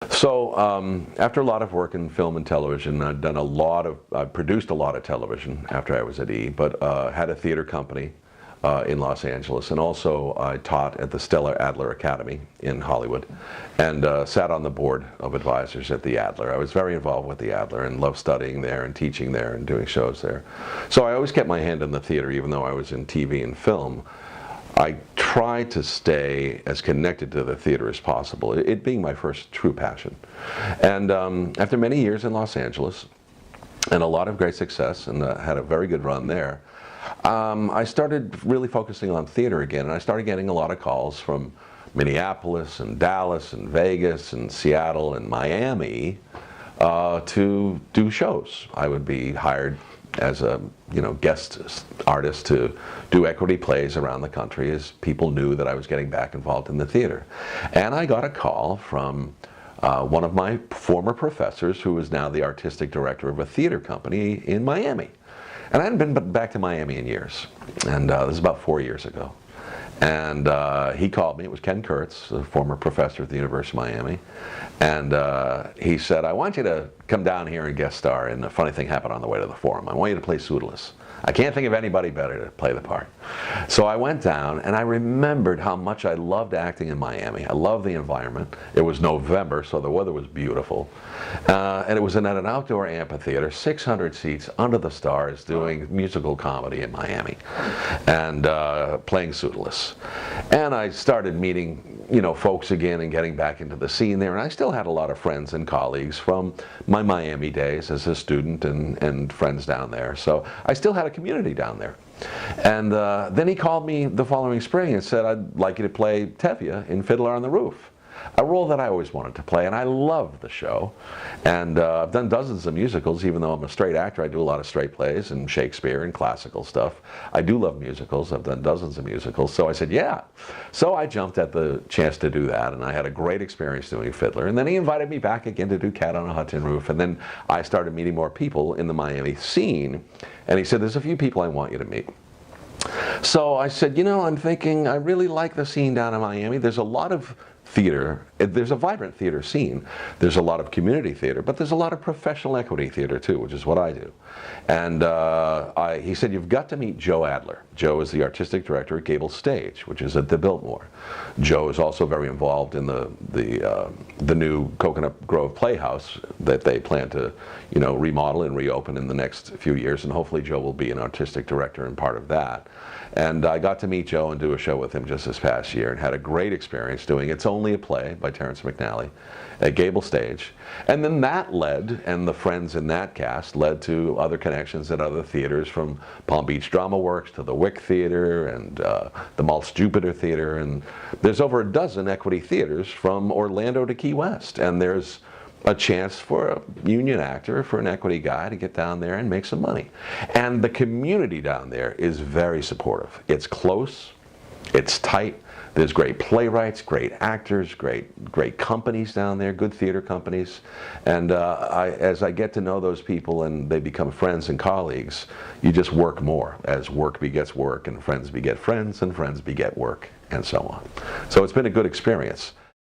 So after a lot of work in film and television, I produced a lot of television after I was at E, but had a theater company in Los Angeles, and also I taught at the Stella Adler Academy in Hollywood, and sat on the board of advisors at the Adler. I was very involved with the Adler and loved studying there and teaching there and doing shows there. So I always kept my hand in the theater, even though I was in TV and film. I tried to stay as connected to the theater as possible, it being my first true passion. And after many years in Los Angeles, and a lot of great success, and had a very good run there, I started really focusing on theater again, and I started getting a lot of calls from Minneapolis and Dallas and Vegas and Seattle and Miami to do shows. I would be hired as a guest artist to do equity plays around the country, as people knew that I was getting back involved in the theater. And I got a call from one of my former professors, who is now the artistic director of a theater company in Miami. And I hadn't been back to Miami in years, and this is about 4 years ago. And he called me. It was Ken Kurtz, a former professor at the University of Miami, and he said, "I want you to come down here and guest star." And a funny thing happened on the way to the forum. "I want you to play Pseudolus. I can't think of anybody better to play the part." So I went down, and I remembered how much I loved acting in Miami. I loved the environment. It was November, so the weather was beautiful. And it was at an outdoor amphitheater, 600 seats, under the stars, doing musical comedy in Miami, and playing Pseudolus. And I started meeting folks again and getting back into the scene there. And I still had a lot of friends and colleagues from my Miami days as a student, and friends down there. So I still had a community down there. And then he called me the following spring and said, "I'd like you to play Tevye in Fiddler on the Roof," a role that I always wanted to play, and I love the show. And I've done dozens of musicals. Even though I'm a straight actor, I do a lot of straight plays and Shakespeare and classical stuff. I do love musicals. I've done dozens of musicals. So I said, yeah. So I jumped at the chance to do that, and I had a great experience doing Fiddler. And then he invited me back again to do Cat on a Hut Tin Roof. And then I started meeting more people in the Miami scene, and he said, "There's a few people I want you to meet." So I said, I'm thinking, I really like the scene down in Miami. There's a lot of theater. There's a vibrant theater scene. There's a lot of community theater, but there's a lot of professional equity theater too, which is what I do. And he said, "You've got to meet Joe Adler." Joe is the artistic director at Gable Stage, which is at the Biltmore. Joe is also very involved in the new Coconut Grove Playhouse that they plan to remodel and reopen in the next few years, and hopefully Joe will be an artistic director and part of that. And I got to meet Joe and do a show with him just this past year, and had a great experience doing It's Only a Play by Terrence McNally at Gable Stage. And then that led, and the friends in that cast led to other connections at other theaters, from Palm Beach Drama Works to the Wick Theater and the Maltz Jupiter Theater. And there's over a dozen equity theaters from Orlando to Key West. And there's a chance for a union actor, for an equity guy, to get down there and make some money. And the community down there is very supportive. It's close, it's tight. There's great playwrights, great actors, great companies down there, good theater companies. And as I get to know those people and they become friends and colleagues, you just work more, as work begets work, and friends beget friends, and friends beget work, and so on. So it's been a good experience.